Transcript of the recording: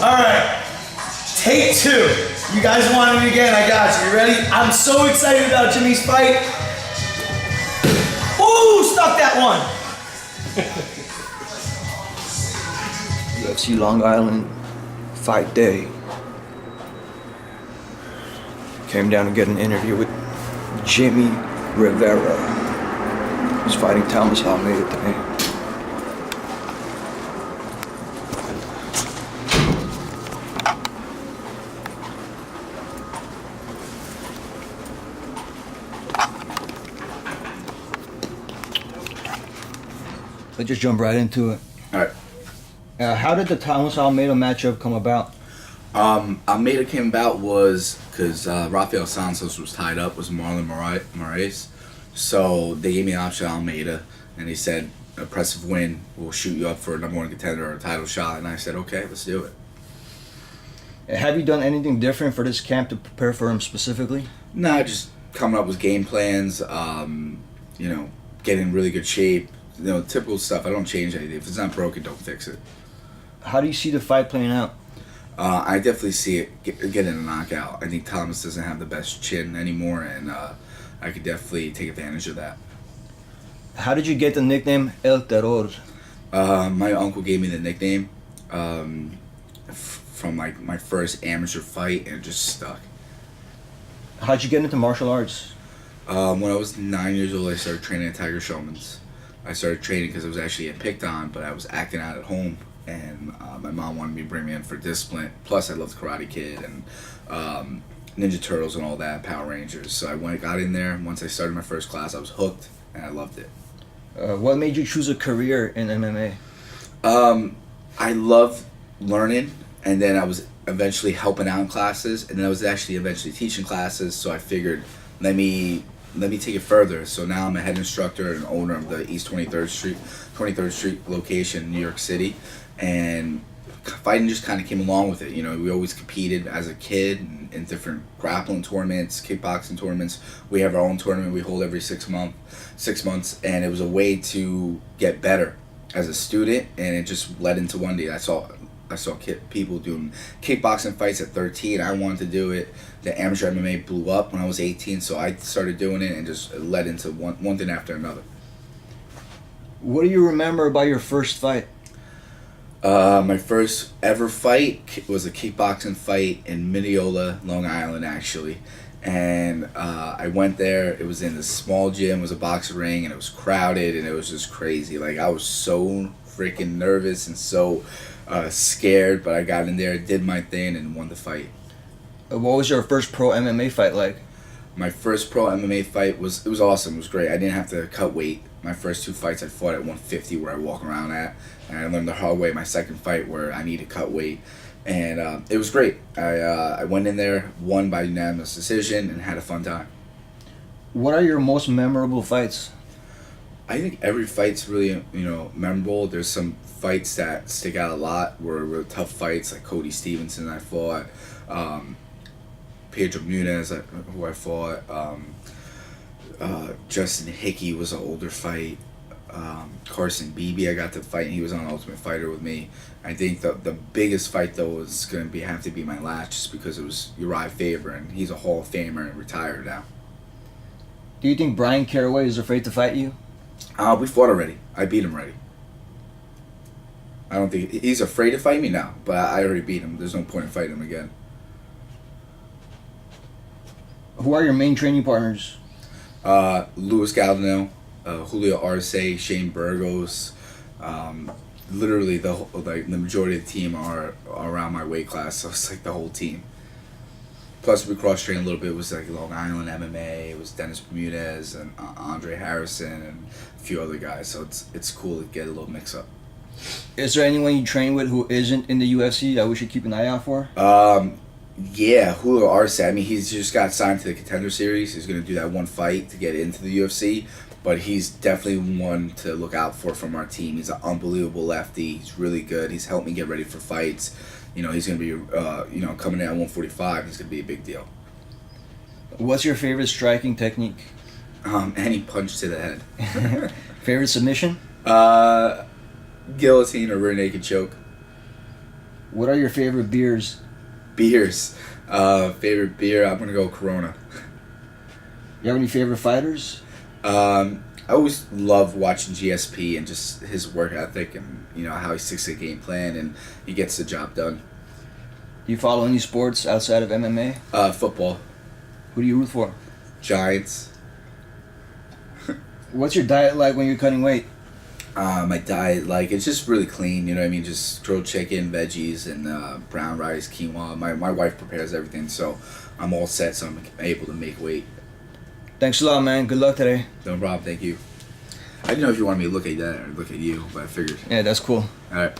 Alright, take two. You guys want it again, I got you. You ready? I'm so excited about Jimmie's fight. Ooh, stuck that one. UFC Long Island fight day. Came down to get an interview with Jimmie Rivera. He's fighting Thomas Almeida today. Let's just jump right into it. All right. How did the Thomas Almeida matchup come about? Almeida came about was because Rafael Santos was tied up with Marlon Moraes. So they gave me an option on Almeida, and they said, impressive win, we'll shoot you up for a #1 contender or a title shot. And I said, okay, let's do it. Have you done anything different for this camp to prepare for him specifically? No, just coming up with game plans, getting in really good shape, typical stuff. I don't change anything. If it's not broken, don't fix it. How do you see the fight playing out? I definitely see it getting a knockout. I think Thomas doesn't have the best chin anymore, and I could definitely take advantage of that. How did you get the nickname El Terror? My uncle gave me the nickname from my first amateur fight, and it just stuck. How'd you get into martial arts? When I was 9 years old, I started training at Tiger Showman's. I started training because I was actually getting picked on, but I was acting out at home, and my mom wanted me to bring me in for discipline. Plus, I loved Karate Kid and Ninja Turtles and all that, Power Rangers. So I got in there. Once I started my first class, I was hooked, and I loved it. What made you choose a career in MMA? I love learning, and then I was eventually helping out in classes, and then I was actually eventually teaching classes. So I figured, let me take it further. So now I'm a head instructor and owner of the East 23rd Street location in New York City, and fighting just kind of came along with it. We always competed as a kid in different grappling tournaments, kickboxing tournaments. We have our own tournament we hold every 6 months, and it was a way to get better as a student, and it just led into one day. I saw people doing kickboxing fights at 13. I wanted to do it. The amateur MMA blew up when I was 18, so I started doing it, and just led into one thing after another. What do you remember about your first fight? My first ever fight was a kickboxing fight in Mineola, Long Island, actually. And I went there. It was in this small gym. It was a boxing ring, and it was crowded, and it was just crazy. Like, I was so freaking nervous and so scared, but I got in there, did my thing, and won the fight. What was your first pro MMA fight like? My first pro MMA fight was awesome. It was great. I didn't have to cut weight. My first 2 fights I fought at 150 where I walk around at, and I learned the hard way my second fight where I need to cut weight, and it was great. I went in there, won by unanimous decision, and had a fun time. What are your most memorable fights? I think every fight's really memorable. There's some fights that stick out a lot were tough fights, like Cody Stevenson I fought, Pedro Munez who I fought, Justin Hickey was an older fight, Carson Beebe I got to fight, and he was on Ultimate Fighter with me. I think the biggest fight though is going to have to be my last, just because it was Uriah Faber, and he's a Hall of Famer and retired now. Do you think Brian Caraway is afraid to fight you? We fought already. I beat him already. I don't think he's afraid to fight me now, but I already beat him. There's no point in fighting him again. Who are your main training partners? Luis Galdino, Julio Arce, Shane Burgos. Literally the majority of the team are around my weight class, so it's like the whole team. Plus we cross-trained a little bit. It was like Long Island MMA. It was Dennis Bermudez and Andre Harrison and a few other guys. So it's cool to get a little mix-up. Is there anyone you train with who isn't in the UFC that we should keep an eye out for? Yeah, Julio Arce. I mean, he's just got signed to the Contender Series. He's going to do that one fight to get into the UFC. But he's definitely one to look out for from our team. He's an unbelievable lefty. He's really good. He's helped me get ready for fights. He's going to be, coming in at 145. He's going to be a big deal. What's your favorite striking technique? Any punch to the head. Favorite submission? Guillotine or rear naked choke. What are your favorite beers? Beers. Favorite beer, I'm gonna go Corona. You have any favorite fighters? I always love watching GSP and just his work ethic and how he sticks to a game plan and he gets the job done. Do you follow any sports outside of MMA? Football. Who do you root for? Giants. What's your diet like when you're cutting weight? My diet, it's just really clean, you know what I mean? Just grilled chicken, veggies, and brown rice, quinoa. My wife prepares everything, so I'm all set, so I'm able to make weight. Thanks a lot, man. Good luck today. No problem, thank you. I didn't know if you wanted me to look at that or look at you, but I figured. Yeah, that's cool. All right.